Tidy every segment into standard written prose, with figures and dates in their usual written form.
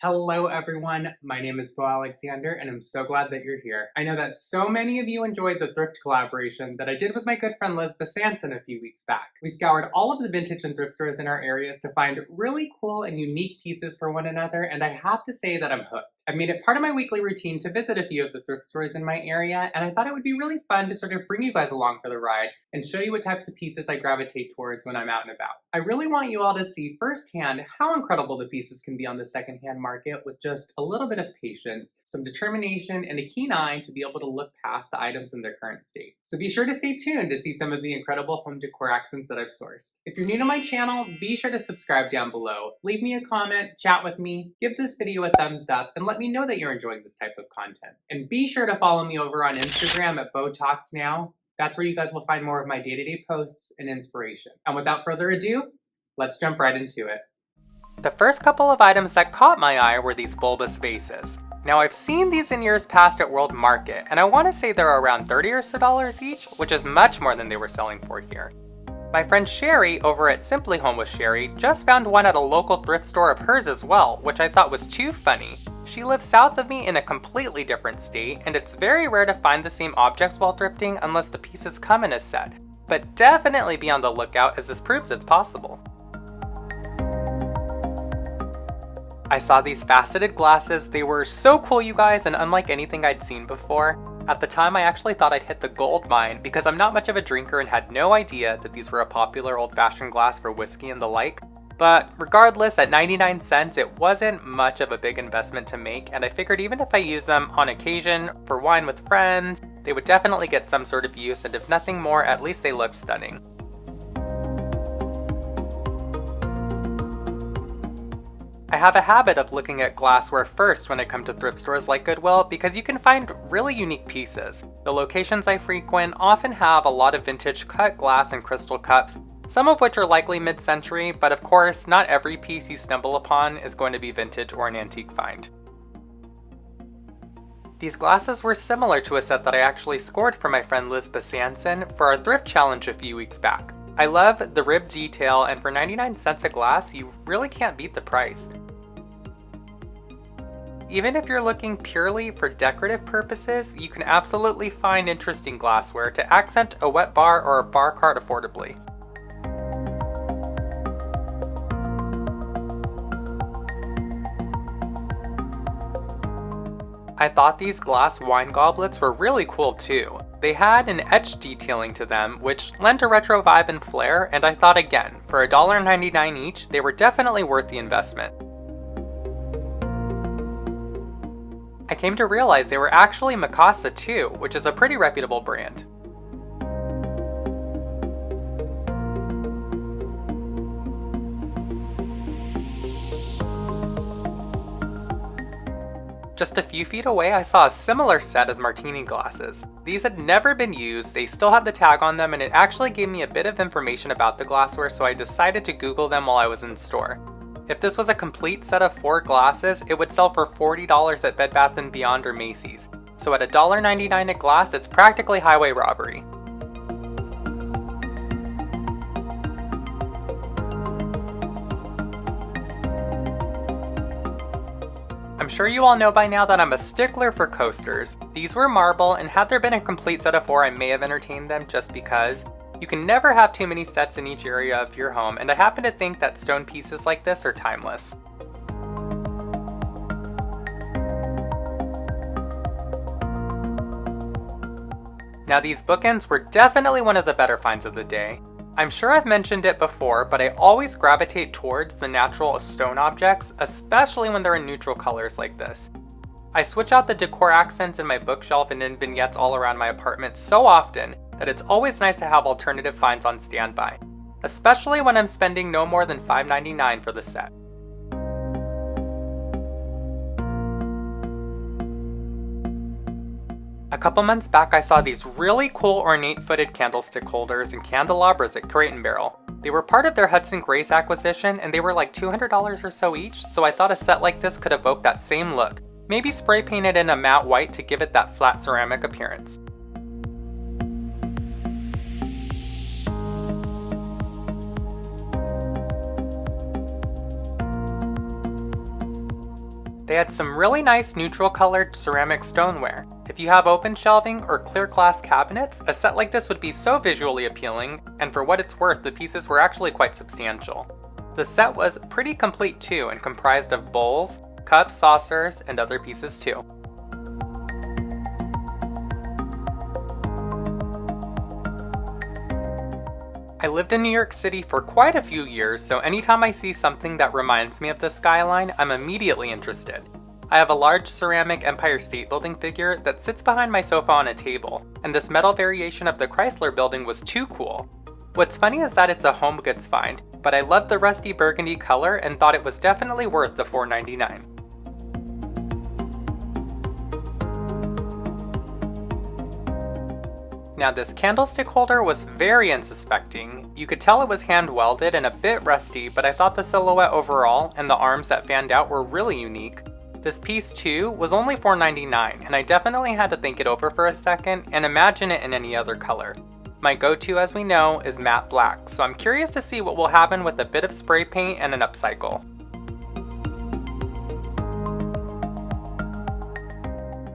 Hello everyone, my name is Bo Alexander and I'm so glad that you're here. I know that so many of you enjoyed the thrift collaboration that I did with my good friend Liz Besanson a few weeks back. We scoured all of the vintage and thrift stores in our areas to find really cool and unique pieces for one another, and I have to say that I'm hooked. I've made it part of my weekly routine to visit a few of the thrift stores in my area, and I thought it would be really fun to sort of bring you guys along for the ride and show you what types of pieces I gravitate towards when I'm out and about. I really want you all to see firsthand how incredible the pieces can be on the secondhand market with just a little bit of patience, some determination, and a keen eye to be able to look past the items in their current state. So be sure to stay tuned to see some of the incredible home decor accents that I've sourced. If you're new to my channel, be sure to subscribe down below, leave me a comment, chat with me, give this video a thumbs up, and let me know that you're enjoying this type of content. And be sure to follow me over on Instagram at BoTalksNow. That's where you guys will find more of my day-to-day posts and inspiration. And without further ado, let's jump right into it. The first couple of items that caught my eye were these bulbous vases. Now I've seen these in years past at World Market, and I want to say they're around $30 or so each, which is much more than they were selling for here. My friend Sherry over at Simply Home with Sherry just found one at a local thrift store of hers as well, which I thought was too funny. She lives south of me in a completely different state, and it's very rare to find the same objects while thrifting unless the pieces come in a set. But definitely be on the lookout as this proves it's possible. I saw these faceted glasses. They were so cool, you guys, and unlike anything I'd seen before. At the time, I actually thought I'd hit the gold mine because I'm not much of a drinker and had no idea that these were a popular old-fashioned glass for whiskey and the like. But regardless, at 99 cents, it wasn't much of a big investment to make, and I figured even if I use them on occasion for wine with friends, they would definitely get some sort of use, and if nothing more, at least they looked stunning. I have a habit of looking at glassware first when I come to thrift stores like Goodwill because you can find really unique pieces. The locations I frequent often have a lot of vintage cut glass and crystal cups, some of which are likely mid-century, but of course, not every piece you stumble upon is going to be vintage or an antique find. These glasses were similar to a set that I actually scored for my friend Liz Besanson for our thrift challenge a few weeks back. I love the rib detail, and for 99 cents a glass, you really can't beat the price. Even if you're looking purely for decorative purposes, you can absolutely find interesting glassware to accent a wet bar or a bar cart affordably. I thought these glass wine goblets were really cool too. They had an etched detailing to them, which lent a retro vibe and flair, and I thought again, for $1.99 each, they were definitely worth the investment. I came to realize they were actually Mikasa too, which is a pretty reputable brand. Just a few feet away, I saw a similar set as martini glasses. These had never been used, they still had the tag on them, and it actually gave me a bit of information about the glassware, so I decided to Google them while I was in store. If this was a complete set of 4 glasses, it would sell for $40 at Bed Bath & Beyond or Macy's. So at $1.99 a glass, it's practically highway robbery. I'm sure you all know by now that I'm a stickler for coasters. These were marble, and had there been a complete set of 4, I may have entertained them just because. You can never have too many sets in each area of your home, and I happen to think that stone pieces like this are timeless. Now these bookends were definitely one of the better finds of the day. I'm sure I've mentioned it before, but I always gravitate towards the natural stone objects, especially when they're in neutral colors like this. I switch out the decor accents in my bookshelf and in vignettes all around my apartment so often that it's always nice to have alternative finds on standby, especially when I'm spending no more than $5.99 for the set. A couple months back, I saw these really cool ornate footed candlestick holders and candelabras at Crate & Barrel. They were part of their Hudson Grace acquisition, and they were like $200 or so each, so I thought a set like this could evoke that same look. Maybe spray paint it in a matte white to give it that flat ceramic appearance. They had some really nice neutral colored ceramic stoneware. If you have open shelving or clear glass cabinets, a set like this would be so visually appealing, and for what it's worth, the pieces were actually quite substantial. The set was pretty complete too, and comprised of bowls, cups, saucers, and other pieces too. I lived in New York City for quite a few years, so anytime I see something that reminds me of the skyline, I'm immediately interested. I have a large ceramic Empire State Building figure that sits behind my sofa on a table, and this metal variation of the Chrysler Building was too cool. What's funny is that it's a HomeGoods find, but I loved the rusty burgundy color and thought it was definitely worth the $4.99. Now this candlestick holder was very unsuspecting. You could tell it was hand welded and a bit rusty, but I thought the silhouette overall and the arms that fanned out were really unique. This piece too was only $4.99, and I definitely had to think it over for a second and imagine it in any other color. My go-to, as we know, is matte black, so I'm curious to see what will happen with a bit of spray paint and an upcycle.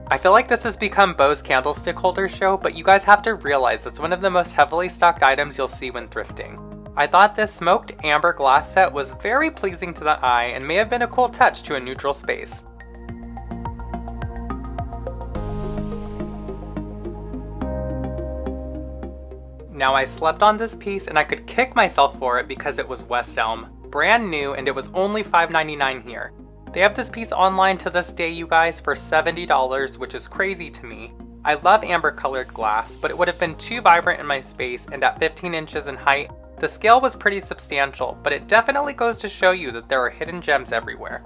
I feel like this has become Bo's candlestick holder show, but you guys have to realize it's one of the most heavily stocked items you'll see when thrifting. I thought this smoked amber glass set was very pleasing to the eye and may have been a cool touch to a neutral space. Now I slept on this piece and I could kick myself for it because it was West Elm, brand new, and it was only $5.99 here. They have this piece online to this day, you guys, for $70, which is crazy to me. I love amber colored glass, but it would have been too vibrant in my space, and at 15 inches in height, the scale was pretty substantial, but it definitely goes to show you that there are hidden gems everywhere.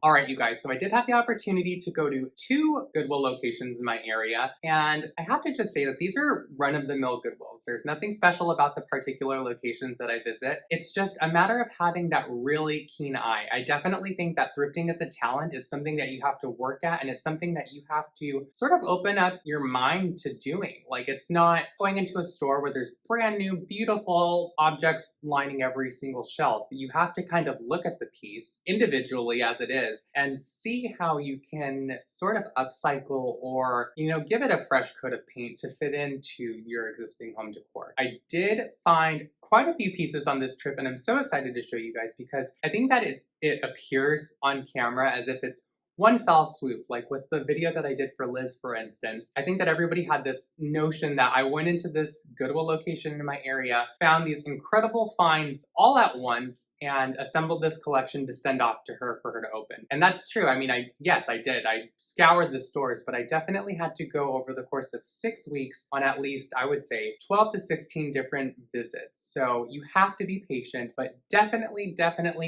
Alright you guys, so I did have the opportunity to go to 2 Goodwill locations in my area, and I have to just say that these are run-of-the-mill Goodwills. There's nothing special about the particular locations that I visit. It's just a matter of having that really keen eye. I definitely think that thrifting is a talent. It's something that you have to work at, and it's something that you have to sort of open up your mind to doing. Like, it's not going into a store where there's brand new, beautiful objects lining every single shelf. You have to kind of look at the piece individually as it is, and see how you can sort of upcycle or, give it a fresh coat of paint to fit into your existing home decor. I did find quite a few pieces on this trip, and I'm so excited to show you guys because I think that it appears on camera as if it's one fell swoop, like with the video that I did for Liz, for instance. I think that everybody had this notion that I went into this Goodwill location in my area, found these incredible finds all at once, and assembled this collection to send off to her for her to open. And that's true. I mean, yes, I did. I scoured the stores, but I definitely had to go over the course of 6 weeks on at least, I would say, 12 to 16 different visits. So you have to be patient, but definitely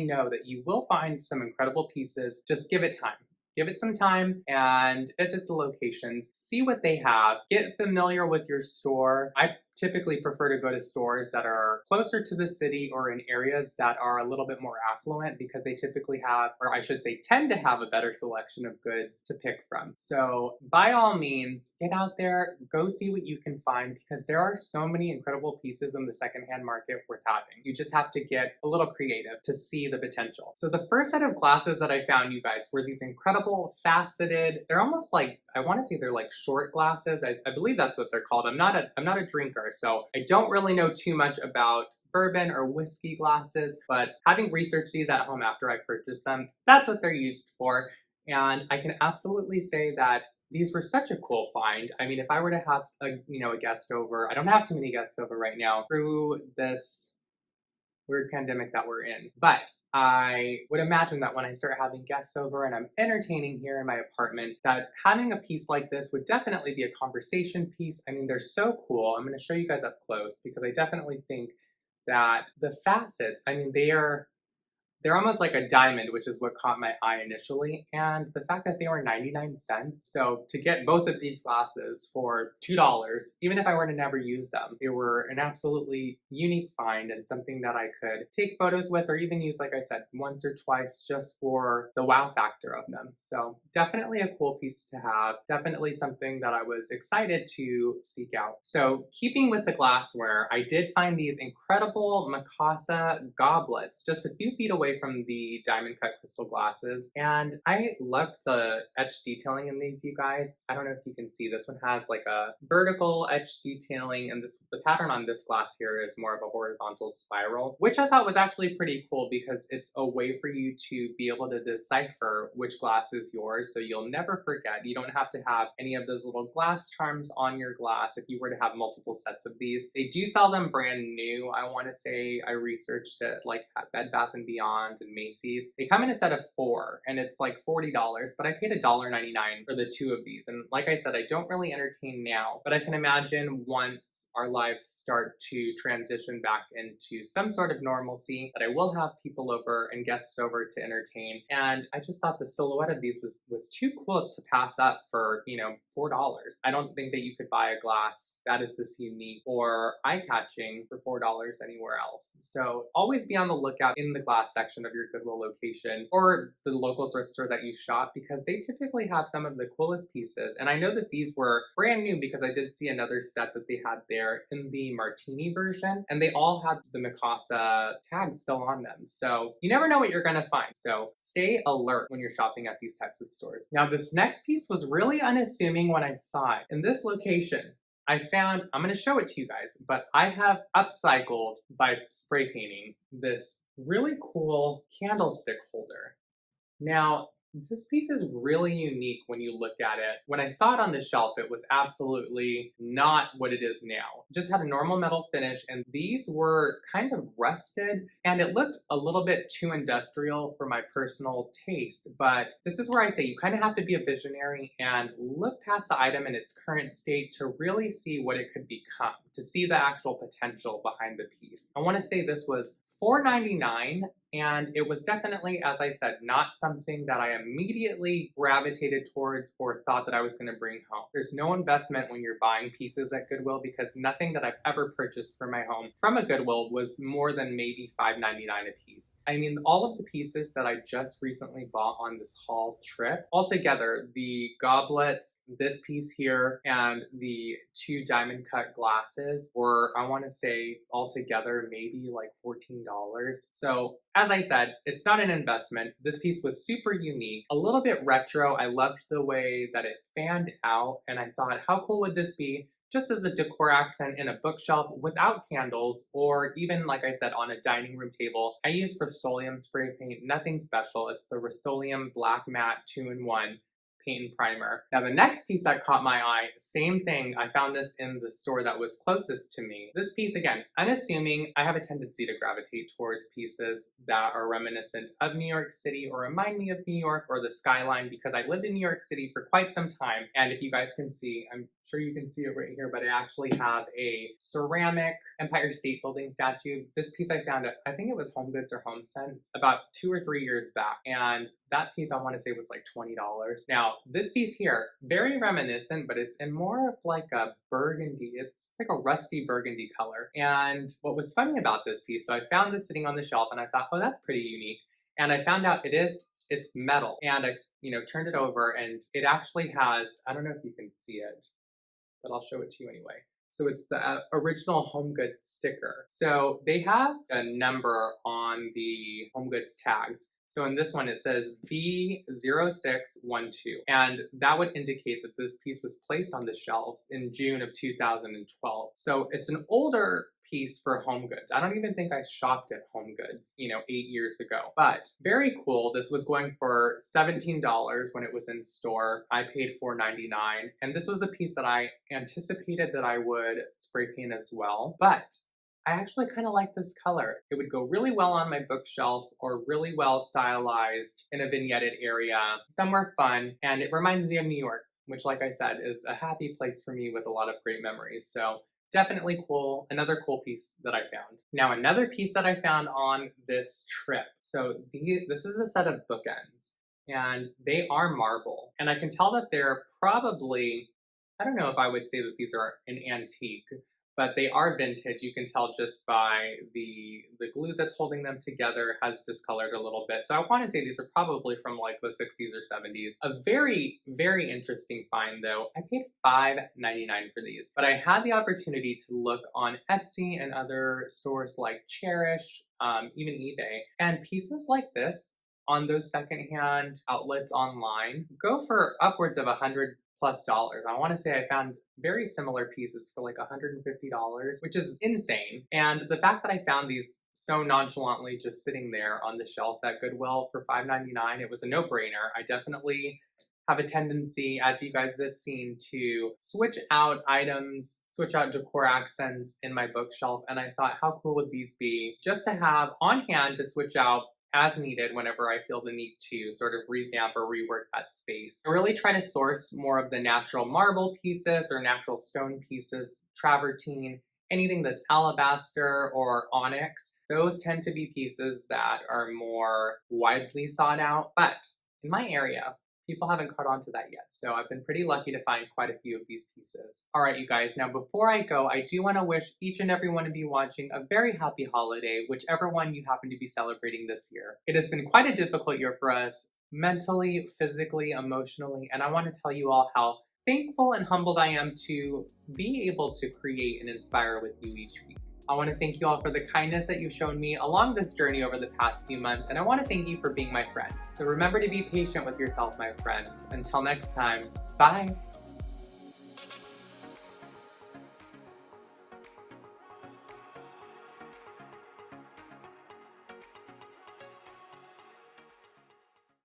know that you will find some incredible pieces. Just give it time. Give it some time and visit the locations, see what they have, get familiar with your store. I typically prefer to go to stores that are closer to the city or in areas that are a little bit more affluent because they typically have, or I should say tend to have, a better selection of goods to pick from. So by all means, get out there, go see what you can find because there are so many incredible pieces in the secondhand market worth having. You just have to get a little creative to see the potential. So the first set of glasses that I found, you guys, were these incredible faceted, they're almost like, I want to say they're like short glasses. I believe that's what they're called. I'm not a drinker, so I don't really know too much about bourbon or whiskey glasses, but having researched these at home after I purchased them, that's what they're used for. And I can absolutely say that these were such a cool find. I mean, if I were to have a guest over, I don't have too many guests over right now through this weird pandemic that we're in, but I would imagine that when I start having guests over and I'm entertaining here in my apartment, that having a piece like this would definitely be a conversation piece. I mean, they're so cool. I'm going to show you guys up close because I definitely think that the facets, I mean, they're They're almost like a diamond, which is what caught my eye initially, and the fact that they were 99 cents. So to get both of these glasses for $2, even if I were to never use them, they were an absolutely unique find and something that I could take photos with or even use, like I said, once or twice just for the wow factor of them. So definitely a cool piece to have, definitely something that I was excited to seek out. So keeping with the glassware, I did find these incredible Mikasa goblets just a few feet away from the diamond cut crystal glasses, and I loved the etched detailing in these, you guys. I don't know if you can see, this one has like a vertical etched detailing, and the pattern on this glass here is more of a horizontal spiral, which I thought was actually pretty cool because it's a way for you to be able to decipher which glass is yours, so you'll never forget. You don't have to have any of those little glass charms on your glass if you were to have multiple sets of these. They do sell them brand new. I want to say I researched it like at Bed Bath & Beyond and Macy's. They come in a set of 4 and it's like $40, but I paid $1.99 for the 2 of these. And like I said, I don't really entertain now, but I can imagine once our lives start to transition back into some sort of normalcy that I will have people over and guests over to entertain. And I just thought the silhouette of these was too cool to pass up for, you know, $4. I don't think that you could buy a glass that is this unique or eye-catching for $4 anywhere else. So always be on the lookout in the glass section of your Goodwill location or the local thrift store that you shop, because they typically have some of the coolest pieces. And I know that these were brand new because I did see another set that they had there in the martini version, and they all had the Mikasa tag still on them. So you never know what you're gonna find. So stay alert when you're shopping at these types of stores. Now this next piece was really unassuming when I saw it. In this location, I found, I'm going to show it to you guys, but I have upcycled by spray painting this really cool candlestick holder. Now, this piece is really unique when you look at it. When I saw it on the shelf, it was absolutely not what it is now. It just had a normal metal finish, and these were kind of rusted, and it looked a little bit too industrial for my personal taste. But this is where I say you kind of have to be a visionary and look past the item in its current state to really see what it could become, to see the actual potential behind the piece. I want to say this was $4.99, and it was definitely, as I said, not something that I immediately gravitated towards or thought that I was going to bring home. There's no investment when you're buying pieces at Goodwill, because nothing that I've ever purchased for my home from a Goodwill was more than maybe $5.99 a piece. I mean, all of the pieces that I just recently bought on this haul trip, altogether, the goblets, this piece here, and the 2 diamond cut glasses were, I want to say, altogether maybe like $14. So as I said, it's not an investment. This piece was super unique, a little bit retro. I loved the way that it fanned out, and I thought, how cool would this be just as a decor accent in a bookshelf without candles, or even, like I said, on a dining room table. I use Rust-Oleum spray paint, nothing special. It's the Rust-Oleum Black Matte 2-in-1 paint and primer. Now the next piece that caught my eye, same thing, I found this in the store that was closest to me. This piece, again, unassuming. I have a tendency to gravitate towards pieces that are reminiscent of New York City or remind me of New York or the skyline, because I lived in New York City for quite some time, and if you guys can see, I'm sure you can see it right here, but I actually have a ceramic Empire State Building statue. This piece I found at, I think it was HomeGoods or HomeSense, about 2 or 3 years back, and that piece I want to say was like $20. Now, this piece here, very reminiscent, but it's in more of like a burgundy, it's like a rusty burgundy color. And what was funny about this piece, so I found this sitting on the shelf and I thought, oh, that's pretty unique. And I found out it's metal. And I, turned it over, and it actually has, I don't know if you can see it, but I'll show it to you anyway. So it's the original HomeGoods sticker. So they have a number on the HomeGoods tags. So in this one, it says B0612, and that would indicate that this piece was placed on the shelves in June of 2012. So it's an older piece for HomeGoods. I don't even think I shopped at HomeGoods, 8 years ago, but very cool. This was going for $17 when it was in store. I paid $4.99, and this was a piece that I anticipated that I would spray paint as well, but I actually kind of like this color. It would go really well on my bookshelf, or really well stylized in a vignetted area, somewhere fun, and it reminds me of New York, which, like I said, is a happy place for me with a lot of great memories. So Definitely cool. Another cool piece that I found. Now, another piece that I found on this trip. So this is a set of bookends, and they are marble. And I can tell that they're probably, I don't know if I would say that these are an antique, but they are vintage. You can tell just by the glue that's holding them together has discolored a little bit. So I want to say these are probably from like the 60s or 70s. A very, very interesting find though. I paid $5.99 for these, but I had the opportunity to look on Etsy and other stores like Cherish, even eBay, and pieces like this on those secondhand outlets online go for upwards of $100+. I want to say I found very similar pieces for like $150, which is insane. And the fact that I found these so nonchalantly just sitting there on the shelf at Goodwill for $5.99, it was a no-brainer. I definitely have a tendency, as you guys have seen, to switch out items, switch out decor accents in my bookshelf, and I thought, how cool would these be just to have on hand to switch out as needed whenever I feel the need to sort of revamp or rework that space. I really try to source more of the natural marble pieces or natural stone pieces, travertine, anything that's alabaster or onyx. Those tend to be pieces that are more widely sought out, but in my area, people haven't caught on to that yet, so I've been pretty lucky to find quite a few of these pieces. All right, you guys, now before I go, I do want to wish each and every one of you watching a very happy holiday, whichever one you happen to be celebrating this year. It has been quite a difficult year for us, mentally, physically, emotionally, and I want to tell you all how thankful and humbled I am to be able to create and inspire with you each week. I want to thank you all for the kindness that you've shown me along this journey over the past few months, and I want to thank you for being my friend. So remember to be patient with yourself, my friends. Until next time, bye!